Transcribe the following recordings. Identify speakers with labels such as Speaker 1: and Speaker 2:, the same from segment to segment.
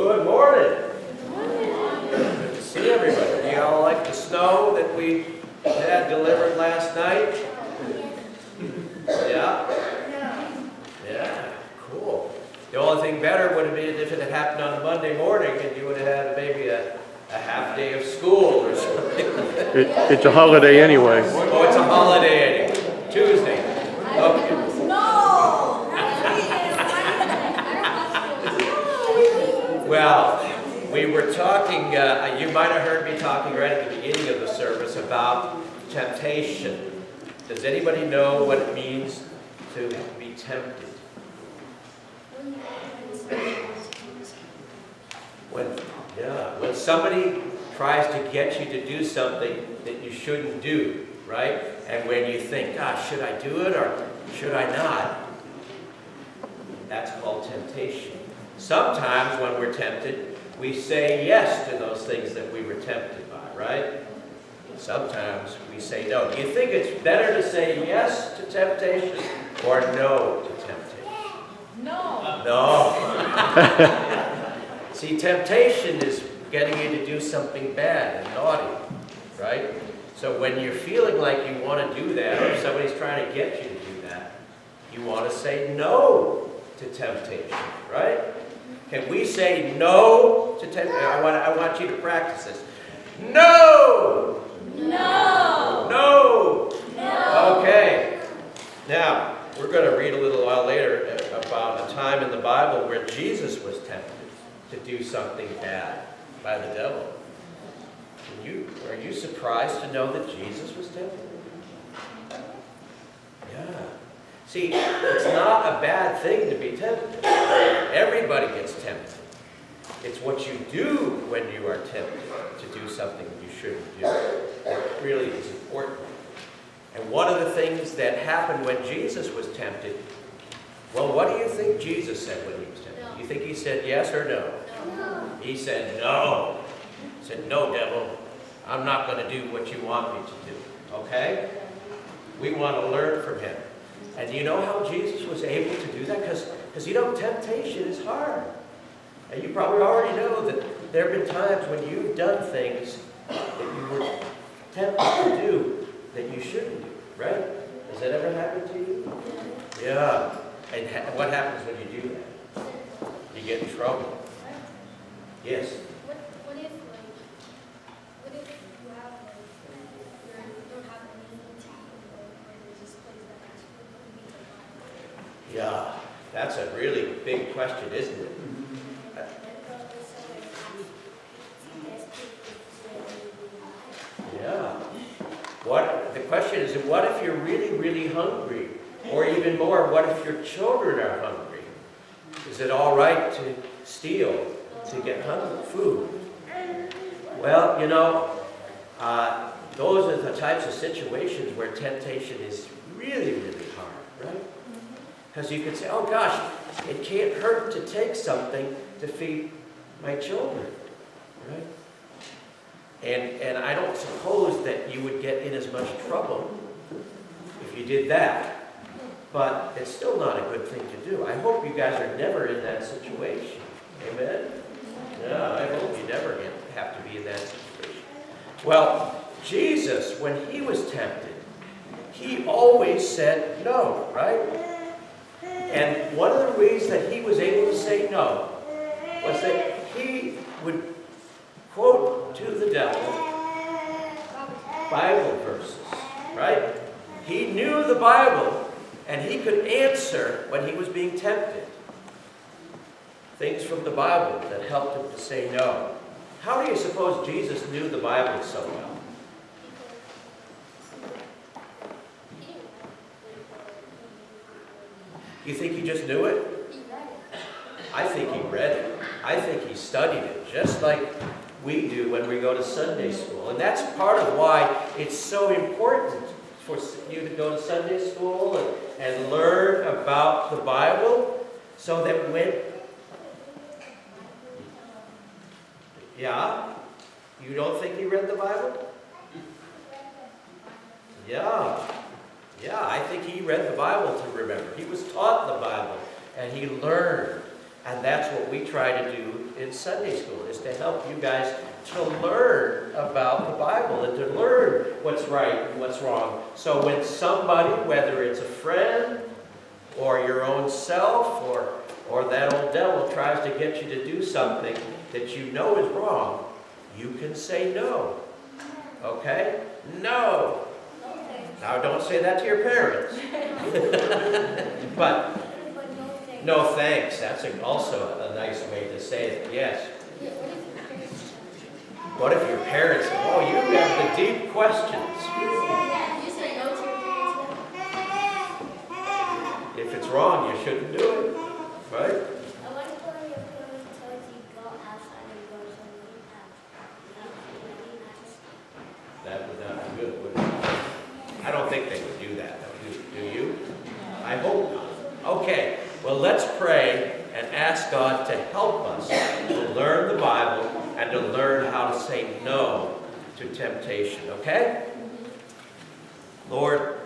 Speaker 1: Good morning. Good to see everybody. Do you all like the snow that we had delivered last night? Yeah? Yeah, cool. The only thing better would have been if it had happened on a Monday morning and you would have had maybe a half day of school or something.
Speaker 2: It's a holiday anyway.
Speaker 1: Oh, it's a holiday anyway. Tuesday. Okay. Well, we were talking, you might have heard me talking right at the beginning of the service about temptation. Does anybody know what it means to be tempted? When somebody tries to get you to do something that you shouldn't do, right? And when you think, gosh, should I do it or should I not? That's called temptation. Sometimes when we're tempted, we say yes to those things that we were tempted by, right? Sometimes we say no. Do you think it's better to say yes to temptation or no to temptation?
Speaker 3: No.
Speaker 1: No. See, temptation is getting you to do something bad and naughty, right? So when you're feeling like you want to do that, or somebody's trying to get you to do that, you want to say no to temptation, right? Can we say no to temptation? I want you to practice this. No!
Speaker 3: No!
Speaker 1: No!
Speaker 3: No!
Speaker 1: Okay. Now, we're going to read a little while later about a time in the Bible where Jesus was tempted to do something bad by the devil. Are you surprised to know that Jesus was tempted? Yeah. See, it's not a bad thing to be tempted. Everybody gets tempted. It's what you do when you are tempted to do something you shouldn't do that really is important. And one of the things that happened when Jesus was tempted, well, what do you think Jesus said when he was tempted? You think he said yes or no?
Speaker 3: No.
Speaker 1: He said no. He said, no, devil, I'm not going to do what you want me to do. Okay? We want to learn from him. And you know how Jesus was able to do that? Because you know, temptation is hard. And you probably already know that there have been times when you've done things that you were tempted to do that you shouldn't do, right? Has that ever happened to you? Yeah. And what happens when you do that? You get in trouble. Yes?
Speaker 4: What if you have, you don't have anything to eat, or there's this place that has food,
Speaker 1: Yeah, that's a really big question, isn't it? Yeah. The question is, what if you're really, really hungry? Or even more, what if your children are hungry? Is it all right to steal to get food? Well, you know, those are the types of situations where temptation is really, really hard, right? Because you could say, oh gosh, it can't hurt to take something to feed my children, right? And I don't suppose that you would get in as much trouble if you did that. But it's still not a good thing to do. I hope you guys are never in that situation. Amen? Yeah, I hope you never have to be in that situation. Well, Jesus, when he was tempted, he always said no, right? And one of the ways that he was able to say no was that he would quote to the devil Bible verses, right? He knew the Bible, and he could answer when he was being tempted. Things from the Bible that helped him to say no. How do you suppose Jesus knew the Bible so well? You think he just knew it? I think he read it. I think he studied it, just like we do when we go to Sunday school. And that's part of why it's so important for you to go to Sunday school and learn about the Bible, so that when... Yeah? You don't think he read the Bible? Yeah. Yeah, I think he read the Bible to remember. He was taught the Bible, and he learned. And that's what we try to do in Sunday school, is to help you guys to learn about the Bible and to learn what's right and what's wrong. So when somebody, whether it's a friend or your own self or that old devil tries to get you to do something that you know is wrong, you can say no. Okay? No. Now don't say that to your parents. But no thanks. That's also a nice way to say it. Yes. What if your parents, oh, you have the deep questions. If it's wrong, you shouldn't do it. Right? That would not be good, would it? I don't think they would do that, though. Do you? I hope not. Okay, well, let's pray and ask God to help us to learn the Bible and to learn how to say no to temptation, okay? Lord,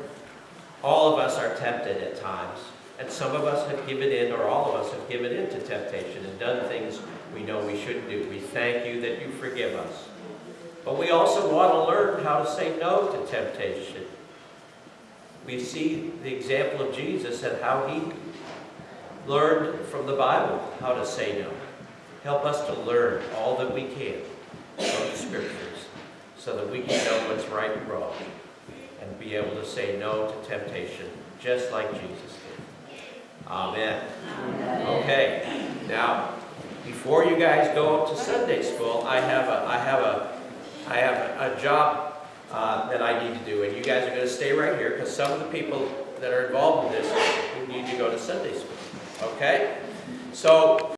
Speaker 1: all of us are tempted at times, and some of us have given in, or all of us have given in to temptation and done things we know we shouldn't do. We thank you that you forgive us. But we also want to learn how to say no to temptation. We see the example of Jesus and how he learned from the Bible how to say no. Help us to learn all that we can from the Scriptures so that we can know what's right and wrong and be able to say no to temptation just like Jesus did. Amen. Okay. Now, before you guys go to Sunday school, I have a job that I need to do, and you guys are going to stay right here because some of the people that are involved in this need to go to Sunday school. Okay? So